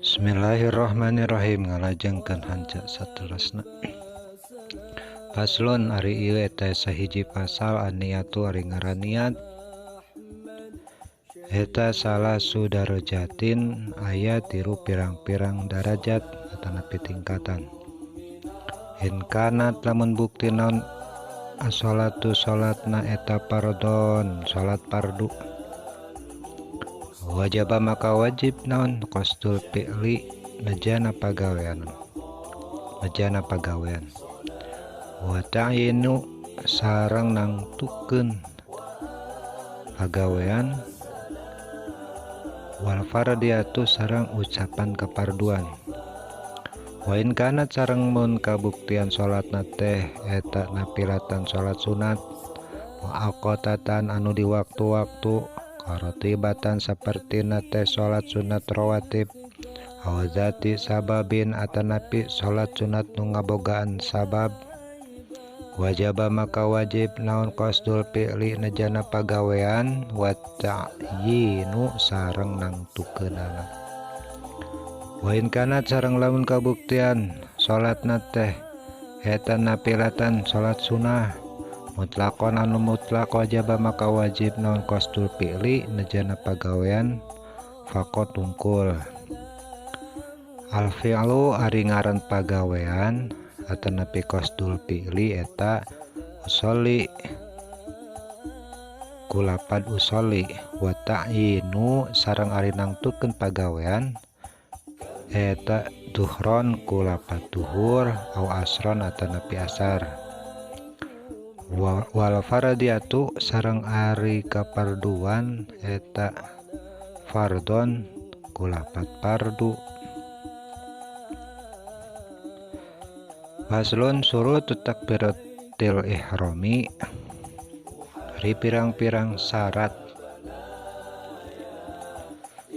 Bismillahirrahmanirrahim. Ngalajengkeun hancak saterusna. Paslon ari ieu eta sahiji pasal aniatu ari ngaraniat eta salah sudarajatin aya tiru pirang-pirang darajat atanapi tingkatan. Inkanat lamun bukti naon as-sholatu sholatna eta fardhon sholat fardu. Wajaba maka wajib naon qasdul fi'li najana pagawean. Wa ta'yinu sareng nangtukeun pagawean wal fardiyatu sareng ucapan keparduan. Wa in kanat sareng mun kabuktian salatna teh eta napilatan salat sunat wa aqotatan anu di waktu-waktu karatibatan saperti nate salat sunat rawatib awazati sababin atanapi salat sunat nu ngabogaan sabab wajaba maka wajib naon qasdul fi'li najana pagawean wa ta'yinu sareng nangtukeunana. Wa in kana sareng lamun kabuktian salatna teh eta napilatan salat sunah mutlaqon anu mutlaq wajaba maka wajib naon qasdul fi'li najana pagawean faqat tungkul. Al fi'lu ari ngaran pagawean atanapi qasdul fi'li eta usolli kulapad usolli wa ta'yinu sareng ari nangtukeun pagawean eta duhron kulapad duhur au asron atanapi asar. Wal fardiyatu sareng ari kaparduan eta fardhon kulapad fardu. Faslun surut takbiratil ihrami ari pirang-pirang syarat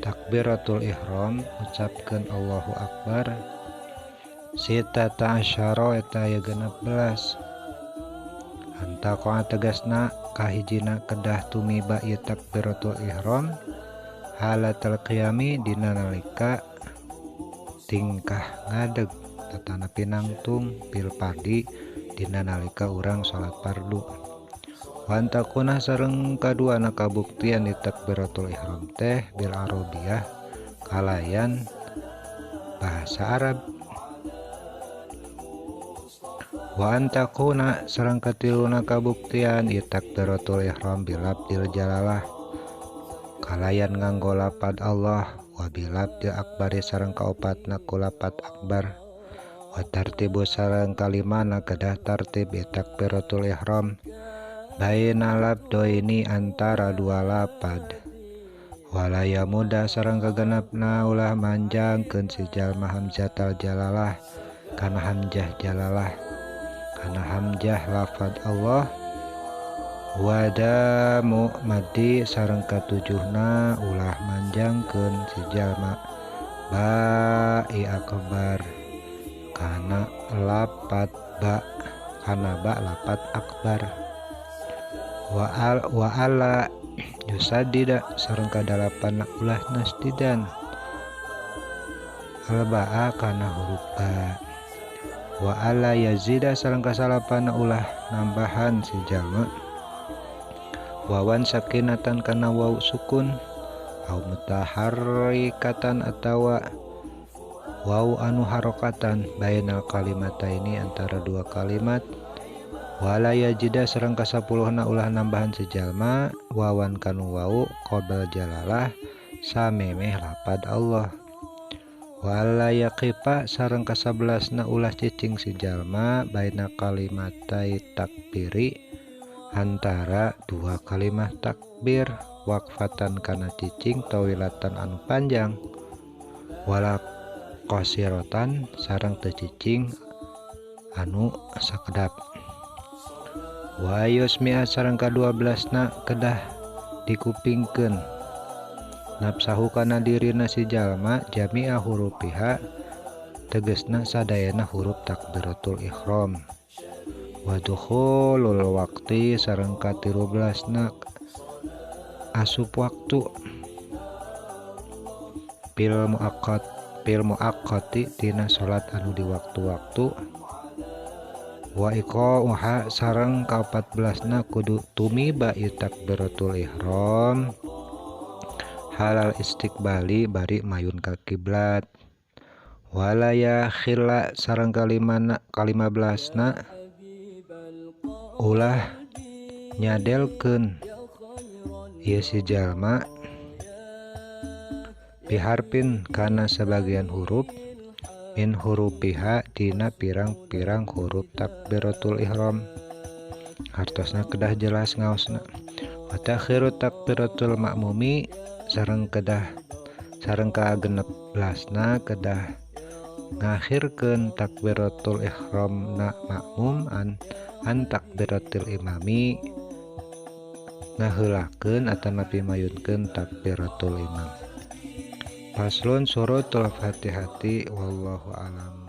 takbiratul ihram ucapkeun Allahu Akbar sitata asyara eta aya 16 antaqo tegasna kahijina kedah tumiba ieu takbiratul ihram halatal qiyami dina nalika tingkah ngadeg tatanapi nangtung bil fardi dina nalika urang salat fardu. Wan takuna sareng kaduana kabuktian di takbiratul ihram teh bil arabiyah kalayan bahasa Arab. Wa antakuna sareng katiluna kabuktian di takbiratul ihram bil labdil jalalah kalayan nganggo lapad Allah wa bil labdil akbari sareng kaopatna ku lapad akbar. Wa tartibu sareng kalimana kedah tartib takbiratul ihram baina labdoini antara dua lapad walaya muda sareng kagenepna ulah manjangkeun si jalma hamzatal jalalah kana hamzah jalalah kana hamzah lafad Allah wadamu madi sareng katujuhna ulah manjangkeun si jalma ba'i akbar kana lapat ba kana ba lapat akbar wa ala yusadida sareng kadalapan ulah nasdidan alba'a kana huruf ba wa ala yazida sareng kasalapan ulah nambahan si jalma wawan sakinatan kana waw sukun au mutaharrikatan atawa waw anu harokatan bainal kalimataini antara dua kalimat wala yajida sareng kasapuluhna ulah nambahan sejalma wawan kanu waw qabla jalalah samemeh lapad Allah wala yaqifa sareng kasabelasna ulah cicing sejalma baina kalimatai takbiri antara dua kalimat takbir waqfatan kana cicing tawilatan anu panjang wala qasiratan sareng teu cicing anu sakedap. Wa yusmi'a sareng ka-12na kedah dikupingkeun nafsahu kana dirina si jalma jami'a hurufiha tegesna sadayana huruf takbiratul ihram wa dukhulul waqti sareng ka-13na asup waktu Pil muaqqati tina salat anu di waktu-waktu. Wa iqa'uha sareng ka-14na kudu tumiba ieu takbiratul ihram halal istiqbali bari mayun ka kiblat. Walaya khilla sareng ka-15na ulah nyadelkeun ieu si jalma biharpin kana sebagian huruf min hurufiha dina pirang-pirang huruf takbiratul ihram. Hartosna kedah jelas ngaosna. Wa takhiru takbiratul ma'mumi sareng ka-16na kedah ngakhirkeun takbiratul ihramna makmum an takbiratul imami ngaheulakeun atau mayunkeun takbiratul imam. Faslun suratul Fatihati wallahu alam.